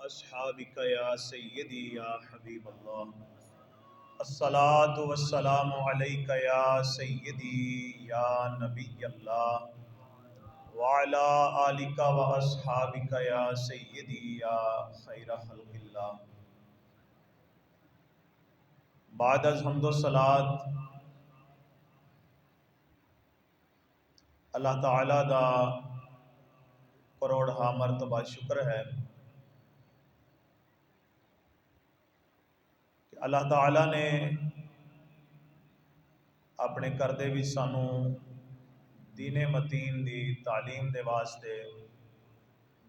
واصحابک یا سیدی یا حبیب اللہ، الصلاۃ والسلام علیک یا سیدی یا نبی اللہ، وعلی آلک واصحابک یا سیدی یا خیر خلق اللہ۔ بعد از حمد و صلات اللہ تعالی دا کروڑ مرتبہ شکر ہے کہ اللہ تعالی نے اپنے کردے بھی سانو دین متین دی تعلیم دے واسطے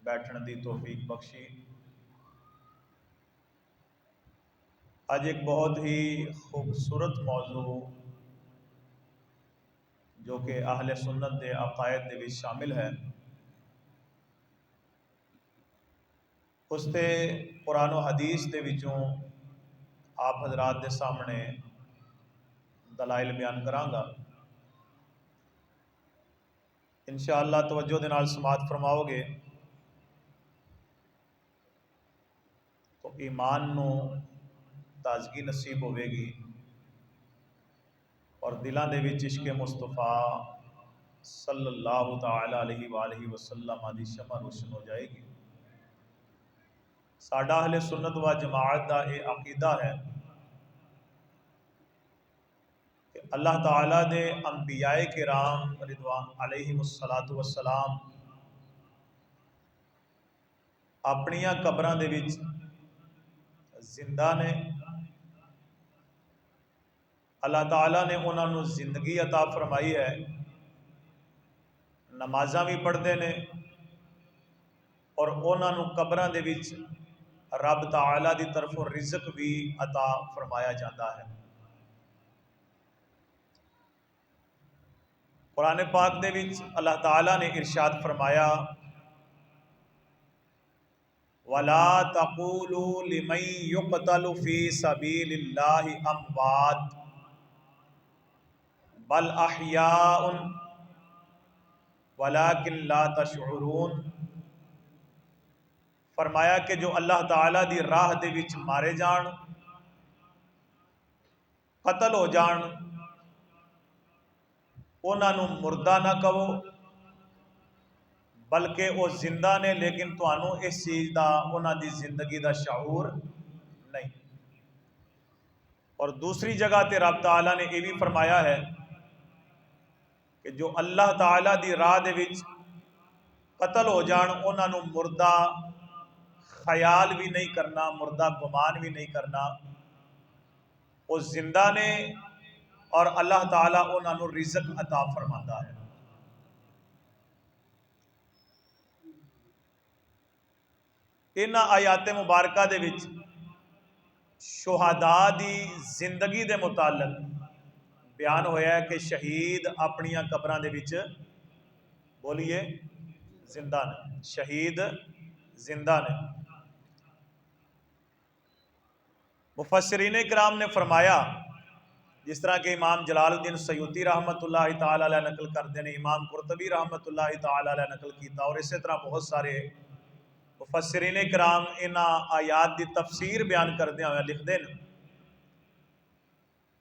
بیٹھن دی توفیق بخشی۔ اج ایک بہت ہی خوبصورت موضوع جو کہ اہل سنت دے عقائد دے بھی شامل ہے، اس تے قرآن و حدیث دے وچوں آپ حضرات دے سامنے دلائل بیان کرانگا۔ انشاءاللہ توجہ دے نال سماعت فرماؤ گے تو ایمان نو تازگی نصیب ہوے گی اور دلاں دے وچ عشق مصطفیٰ صلی اللہ تعالی علیہ وآلہ وسلم دی شمع روشن ہو جائے گی۔ ساڈا اہل سنت و جماعت دا یہ عقیدہ ہے کہ اللہ تعالیٰ دے انبیاء کرام رضوان علیہم الصلاۃ والسلام اپنیاں قبراں دے وچ زندہ نے، اللہ تعالیٰ نے انہوں نے زندگی عطا فرمائی ہے، نمازاں بھی پڑھتے ہیں اور انہوں نے قبراں دے وچ رب تعالیٰ دی طرف رزق بھی عطا فرمایا جاتا ہے۔ قرآن پاک دے وچ اللہ تعالیٰ نے ارشاد فرمایا وَلَا تَقُولُوا لِمَن يُقْتَلُ فِي سَبِيلِ اللَّهِ أَمْوَاتٌ بَلْ أَحْيَاءٌ وَلَكِنْ لَا تَشْعُرُونَ۔ فرمایا کہ جو اللہ تعالیٰ دی راہ دے وچ مارے جان، قتل ہو جان، انہاں نو مردہ نہ کہو بلکہ وہ زندہ نے، لیکن تانوں اس چیز دا انہاں دی زندگی دا شعور نہیں۔ اور دوسری جگہ تے رب تعالیٰ نے یہ بھی فرمایا ہے کہ جو اللہ تعالیٰ دی راہ دے وچ قتل ہو جان انہاں نو مردہ خیال بھی نہیں کرنا، مردہ گمان بھی نہیں کرنا، وہ زندہ نے اور اللہ تعالیٰ انہاں نو رزق عطا فرماتا ہے۔ انہاں آیات مبارکہ دے وچ شہداء دی زندگی دے متعلق بیان ہویا ہے کہ شہید اپنیاں قبراں دے وچ بولیے زندہ نے، شہید زندہ نے۔ مفسرین کرام نے فرمایا، جس طرح کہ امام جلال الدین سیوطی رحمۃ اللہ تعالی علیہ نقل کرتے ہیں، امام قرطبی رحمۃ اللہ تعالی علیہ نقل کیتا، اور اسی طرح بہت سارے مفسرین کرام انہاں آیات دی تفسیر بیان کردے ہوئے لکھتے ہیں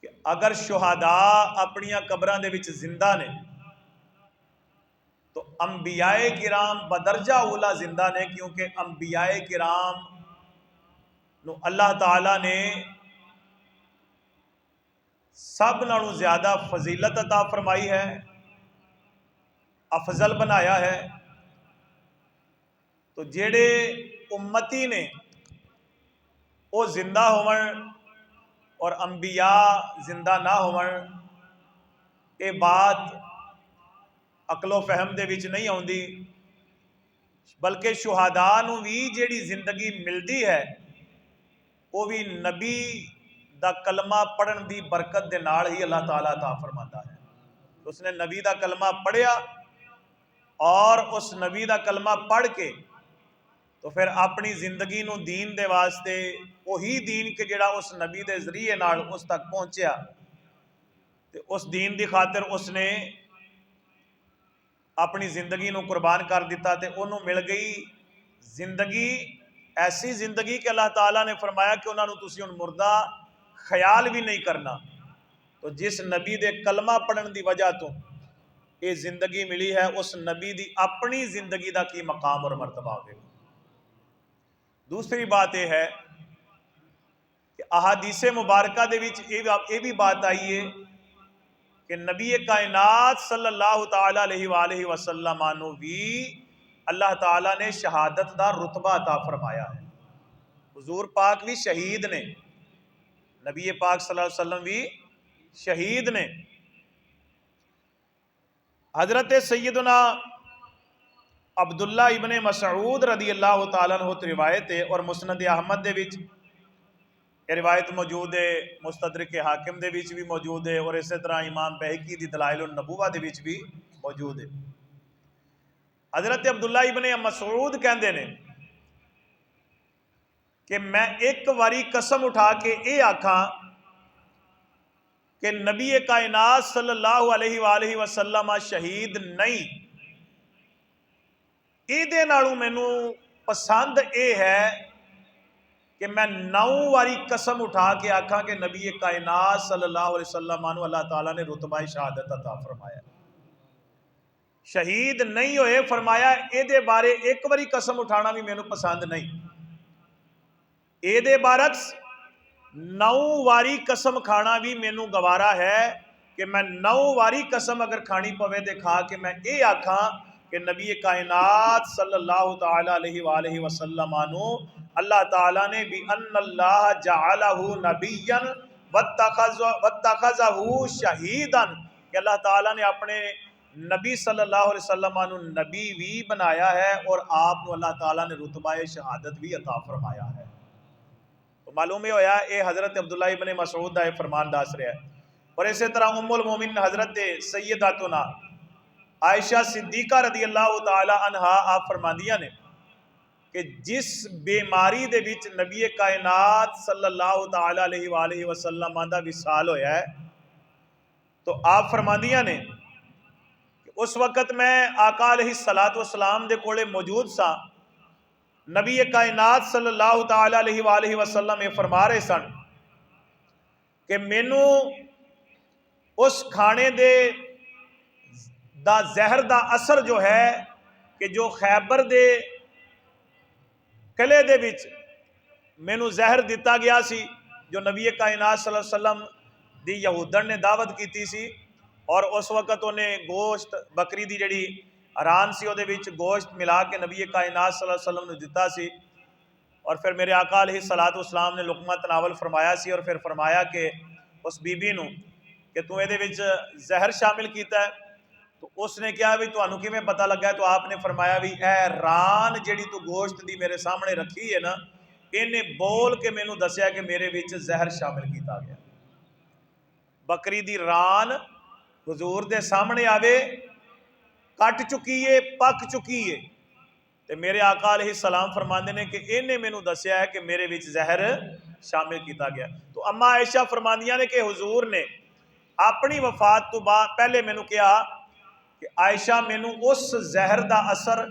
کہ اگر شہداء اپنیاں قبراں دے وچ زندہ نے تو انبیاء کرام بدرجہ اولا زندہ نے، کیونکہ انبیاء کرام نو اللہ تعالیٰ نے سب نالوں زیادہ فضیلت عطا فرمائی ہے، افضل بنایا ہے۔ تو جڑے امتی نے وہ زندہ ہون اور انبیاء زندہ نہ ہون، یہ بات عقل و فہم دے وچ نہیں آندی، بلکہ شہداء نو بھی جیڑی زندگی ملدی ہے وہ بھی نبی دا کلمہ پڑھن دی برکت دے نال ہی اللہ تعالیٰ عطا فرماتا ہے۔ اس نے نبی دا کلمہ پڑھیا اور اس نبی دا کلمہ پڑھ کے تو پھر اپنی زندگی نو دین دے واسطے وہی دین کہ جڑا اس نبی دے ذریعے نال اس تک پہنچیا، تے اس دین دی خاطر اس نے اپنی زندگی نو قربان کر دیتا تے انہوں مل گئی زندگی ایسی زندگی کہ اللہ تعالیٰ نے فرمایا کہ انہوں نے تسی ہن مردہ خیال بھی نہیں کرنا. تو جس نبی دے کلمہ پڑھن دی وجہ تو یہ زندگی ملی ہے، اس نبی دی اپنی زندگی دا کی مقام اور مرتبہ ہوگا. دوسری بات یہ ہے کہ احادیث مبارکہ دے وچ یہ بھی بات آئی ہے کہ نبی کائنات صلی اللہ تعالی علیہ وآلہ وسلم آنو بھی اللہ تعالیٰ نے شہادت دا رتبہ عطا فرمایا ہے. حضور پاک بھی شہید نے، نبی پاک صلی اللہ علیہ وسلم بھی شہید نے. حضرت سیدنا عبداللہ ابن مسعود رضی اللہ تعالیٰ عنہ روایت ہے، اور مسند احمد دے وچ یہ روایت موجود ہے، مستدرک حاکم دے وچ بھی موجود ہے، اور اسی طرح امام بہقی دی دلائل النبوہ دے وچ بھی موجود ہے. حضرت عبداللہ ابن مسعود کہندے نے کہ میں ایک واری قسم اٹھا کے اے آکھاں کہ نبی کائنات صلی اللہ علیہ وآلہ وسلم شہید نہیں، ایدے نالوں مینوں پسند اے ہے کہ میں 9 واری قسم اٹھا کے آکھاں کہ نبی کائنات صلی اللہ علیہ وسلم عنہ اللہ تعالیٰ نے رتبہ شہادت عطا فرمایا. شہید نہیں ہوئے، فرمایا ایدے بارے ایک واری قسم اٹھانا بھی مینوں پسند نہیں. ایدے بارکس 9 واری قسم کھانا بھی مینوں گوارا ہے کہ میں 9 واری قسم اگر کھانی پوے دے کھا کہ میں اے آکھاں کہ نبی کائنات صلی اللہ تعالی علیہ وآلہ وسلم عنہ اللہ تعالیٰ نے بھی ان اللہ جعلہ نبیا واتخذہ شہیدا، کہ اللہ تعالیٰ نے اپنے نبی صلی اللہ علیہ وسلم عنہ نبی بھی بنایا ہے اور آپ کو اللہ تعالیٰ نے رتبہ شہادت بھی عطا فرمایا ہے. تو معلوم ہی ہویا اے حضرت عبداللہ ابن مسعود دا فرمان داس رہا ہے. اور اسی طرح ام المومن حضرت سیداتنا عائشہ صدیقہ رضی اللہ تعالی عنہا آپ فرماندیاں نے کہ جس بیماری دے وچ نبی کائنات صلی اللہ تعالی علیہ وآلہ وسلم دا وصال ہویا ہے، تو آپ فرماندیاں نے کہ اس وقت میں آقا علیہ السلام دے کولے موجود سا. نبی کائنات صلی اللہ تعالی علیہ وآلہ وسلم یہ فرما رہے سن کہ مینوں اس کھانے دے دا زہر دا اثر جو ہے کہ جو خیبر دے قلعے دے وچ مینوں زہر دیتا گیا سی، جو نبی کائنات صلی اللہ علیہ وسلم دی یہودن نے دعوت کیتی سی، اور اس وقت انہیں گوشت بکری دی جڑی ران سی دے وچ گوشت ملا کے نبی کائنات صلی اللہ علیہ وسلم نے دیتا سی، اور پھر میرے آقا علیہ السلام نے لقمہ تناول فرمایا سی، اور پھر فرمایا کہ اس بی بی نو کہ تو اے دے وچ زہر شامل کیتا ہے. تو اس نے کہا بھی تانوں کیویں پتہ لگا ہے؟ تو آپ نے فرمایا بھی اے ران جڑی تو گوشت دی میرے سامنے رکھی ہے نا، انہیں بول کے مینوں دسیا کہ میرے وچ زہر شامل کیتا گیا. بکری دی ران حضور دے سامنے آوے، کٹ چکی ہے، پک چکی ہے، تے میرے آقا علیہ السلام فرماندے نے کہ انہیں مینوں دسیا ہے کہ میرے وچ زہر شامل کیتا گیا. تو اما عائشہ فرماندیاں نے کہ حضور نے اپنی وفات تو بعد پہلے مینوں کہا کہ عائشہ مینوں اس زہر دا اثر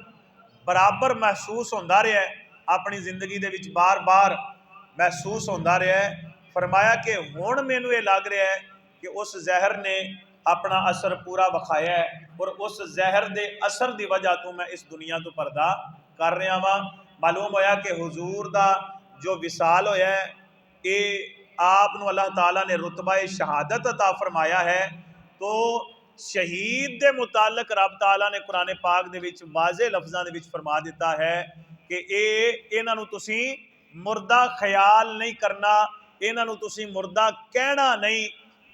برابر محسوس ہوندا رہا ہے، اپنی زندگی دے وچ بار بار محسوس ہوندا رہا ہے. فرمایا کہ ہن مینوں یہ لگ رہا ہے کہ اس زہر نے اپنا اثر پورا وکھایا ہے، اور اس زہر دے اثر دی وجہ تو میں اس دنیا تو پردہ کر رہا ہاں. معلوم ہویا کہ حضور دا جو وصال ہویا ہے یہ آپ نو اللہ تعالیٰ نے رتبہ شہادت عطا فرمایا ہے. تو شہید دے متعلق رب تعالیٰ نے قرآن پاک دے وچ واضح لفظاں دے وچ فرما دیتا ہے کہ انہاں نو تسی مردہ خیال نہیں کرنا، انہاں نو تسی مردہ کہنا نہیں.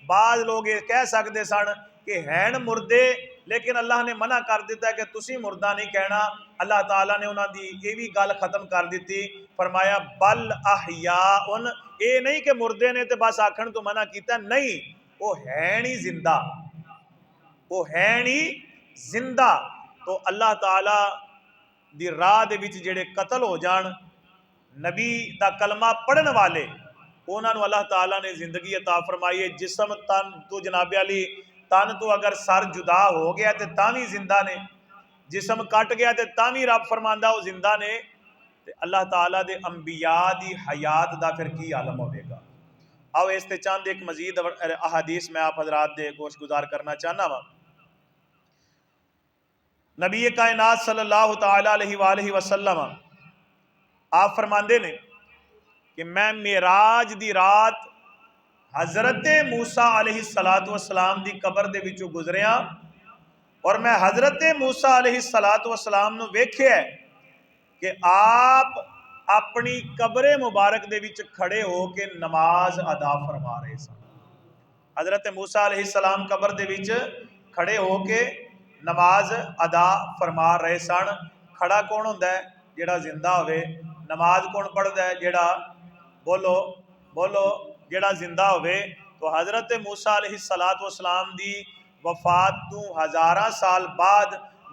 بعض لوگ یہ کہہ سکتے سن کہ ہیں مردے، لیکن اللہ نے منع کر دیتا ہے کہ تسی مردہ نہیں کہنا. اللہ تعالیٰ نے انہاں دی یہ بھی گل ختم کر دیتی، فرمایا بل احیاء، اے نہیں کہ مردے نے تے بس آکھن تو منع کیتا، نہیں، وہ ہے نہیں زندہ، وہ ہے نہیں زندہ. تو اللہ تعالیٰ دی راہ دے وچ جڑے قتل ہو جان نبی دا کلمہ پڑھن والے، انہاں نو اللہ تعالیٰ نے زندگی عطا فرمائی ہے. جسم تن تو جناب علی تن تو اگر سر جدا ہو گیا تے تاں بھی زندہ نے، جسم کٹ گیا تے تاں بھی رب فرماندا وہ زندہ نے. تے اللہ تعالیٰ دے انبیاء دی حیات دا پھر کی عالم ہوئے گا۔ آؤ اس تے چاند ایک مزید احادیث میں آپ حضرات دے گوش گزار کرنا چاہنا وا۔ نبی کائنات صلی اللہ تعالیٰ علیہ وآلہ وسلم آپ فرماندے نے کہ میں معراج دی رات حضرت موسیٰ علیہ السلام دی قبر دے وچوں گزریاں اور میں حضرت موسیٰ علیہ السلام نو ویکھیا ہے کہ آپ اپنی قبر مبارک دے وچ کھڑے ہو کے نماز ادا فرما رہے سن۔ حضرت موسیٰ علیہ السلام قبر دے وچ کھڑے ہو کے نماز ادا فرما رہے سن۔ کھڑا کون ہوندا ہے؟ جڑا زندہ ہوئے۔ نماز کون پڑھدا ہے؟ جڑا بولو بولو جڑا زندہ ہوئے۔ تو حضرت موسیٰ علیہ السلام دی وفات تو ہزاراں سال بعد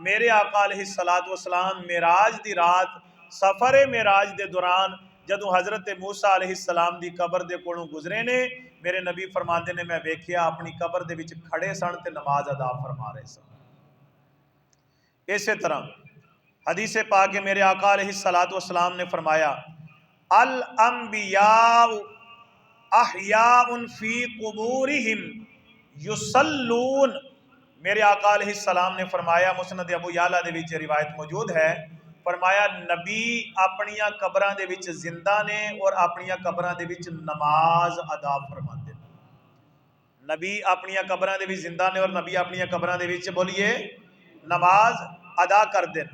میرے آقا علیہ السلام معراج دی رات سفر معراج دے دوران جدوں حضرت موسیٰ علیہ السلام دی قبر دے کولوں گزرے نے، میرے نبی فرماندے نے میں ویکھیا اپنی قبر دے وچ کھڑے سن تے نماز ادا فرما رہے سن۔ اسی طرح حدیث پاک کہ میرے آقا علیہ السلام نے فرمایا الانبیاء احیاء فی قبورہم یصلون۔ میرے آقا علیہ السلام نے فرمایا، مسند ابو یعلا دے وچ روایت موجود ہے، فرمایا نبی اپنیاں قبراں دے وچ زندہ نے اور اپنیاں قبراں دے وچ نماز ادا فرماندے۔ نبی اپنیاں قبراں دے وچ زندہ نے اور نبی اپنیاں قبراں دے وچ بولیے نماز ادا کر دیں۔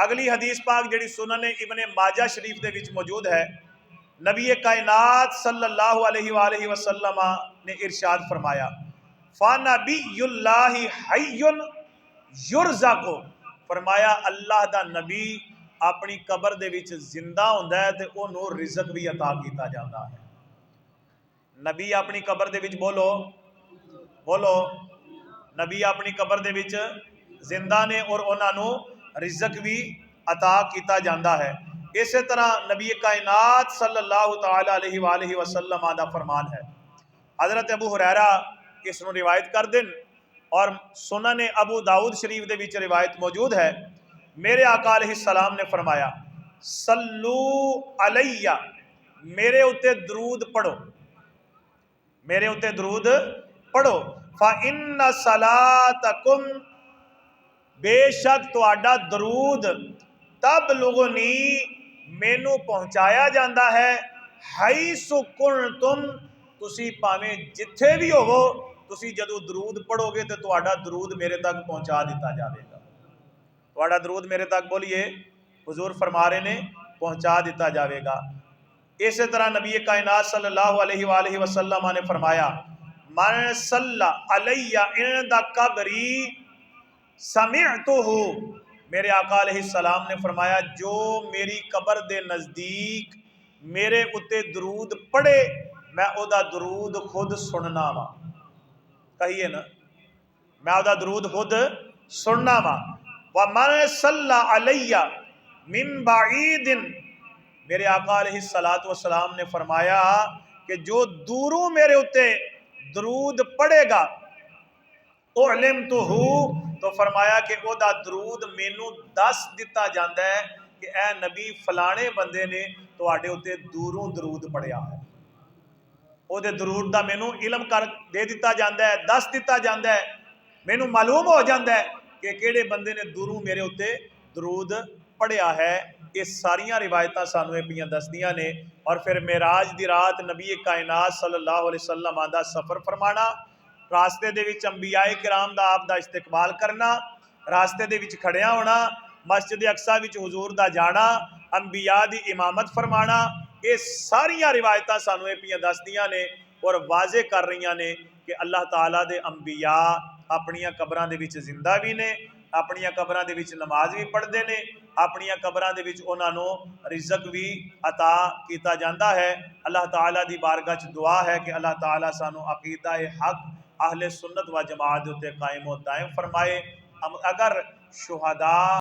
اگلی حدیث پاک جڑی سنن ابن ماجہ شریف دے وچ موجود ہے، نبی کائنات صلی اللہ علیہ وآلہ وسلم نے ارشاد فرمایا فَنَبِيُّ اللَّهِ حَيٌّ يُرْزَقُ۔ فرمایا اللہ دا نبی اپنی قبر دے وچ زندہ ہوندا ہے تے انہوں رزق بھی عطا کیتا جاتا ہے۔ نبی اپنی قبر دے وچ بولو بولو نبی اپنی قبر دے وچ زندہ نے اور انہاں نو رزق بھی عطا کیتا جاتا ہے۔ اسی طرح نبی کائنات صلی اللہ تعالی علیہ وآلہ وسلم دا فرمان ہے، حضرت ابو ہریرہ اس نو روایت کر دیں اور سنن ابو داؤد شریف دے وچ روایت موجود ہے، میرے آقا علیہ السلام نے فرمایا صلو علیہ، میرے اتے درود پڑھو، میرے اتے درود پڑھو، فَإِنَّ صَلَاتَكُمْ، بے شک تہاڈا درود تبلغنی، مینوں پہنچایا جاندہ ہے، حیث کنتم، تسی پاویں جتھے بھی ہوو، تسی جدو درود پڑھو گے تو تہاڈا درود میرے تک پہنچا دیتا جاوے گا۔ تہاڈا درود میرے تک بولیے حضور فرما رہے نے پہنچا دیتا جاوے گا۔ اسی طرح نبی کائنات صلی اللہ علیہ وآلہ وسلم نے فرمایا من صلی علیہ عند قبری سمعتہ، میرے آقا علیہ السلام نے فرمایا جو میری قبر دے نزدیک میرے اتے درود پڑھے میں او دا درود خود سننا وا، کہیے نا میں او دا درود خود سننا وا۔ وَمَنْ صَلَّى عَلَيَّ مِنْ بَعِيدٍ، میرے آقا علیہ السلام نے فرمایا کہ جو دوروں میرے اتے درود پڑھے گا اُعْلِمْتُهُ، تو فرمایا کہ او دا درود مینوں دس دیتا جاندہ ہے کہ اے نبی فلانے بندے نے تو آڈے اتے دوروں درود پڑھیا ہے، او دے درود دا مینوں علم کر دے دیتا جاندہ ہے، دس دیتا جاندہ ہے، مینوں معلوم ہو جاندہ ہے کہ کیڑے بندے نے دوروں میرے اتے درود پڑھیا ہے۔ یہ ساریاں روایتاں سانویں پیاں دسدیاں نے۔ اور پھر معراج دی رات نبی کائنات صلی اللہ علیہ وسلم دا سفر فرمانا، راستے دے وچ انبیاء کرام دا آپ دا استقبال کرنا، راستے دے وچ کھڑیاں ہونا، مسجد اقصی وچ حضور دا جانا، انبیاء دی امامت فرمانا، یہ ساریاں روایتاں سانویں پیاں دسدیاں نے اور واضح کر رہیاں نے کہ اللہ تعالیٰ دے انبیاء اپنیاں قبراں دے وچ زندہ بھی نے، اپنیاں قبراں دے وچ نماز بھی پڑھ دے نے، اپنیاں قبراں دے وچ انہاں نو رزق بھی عطا کیتا جاندہ ہے۔ اللہ تعالیٰ دی بارگاہ چ دعا ہے کہ اللہ تعالیٰ سانو عقیدہ حق اہل سنت و جماعت تے قائم و دائم فرمائے۔ اگر شہداء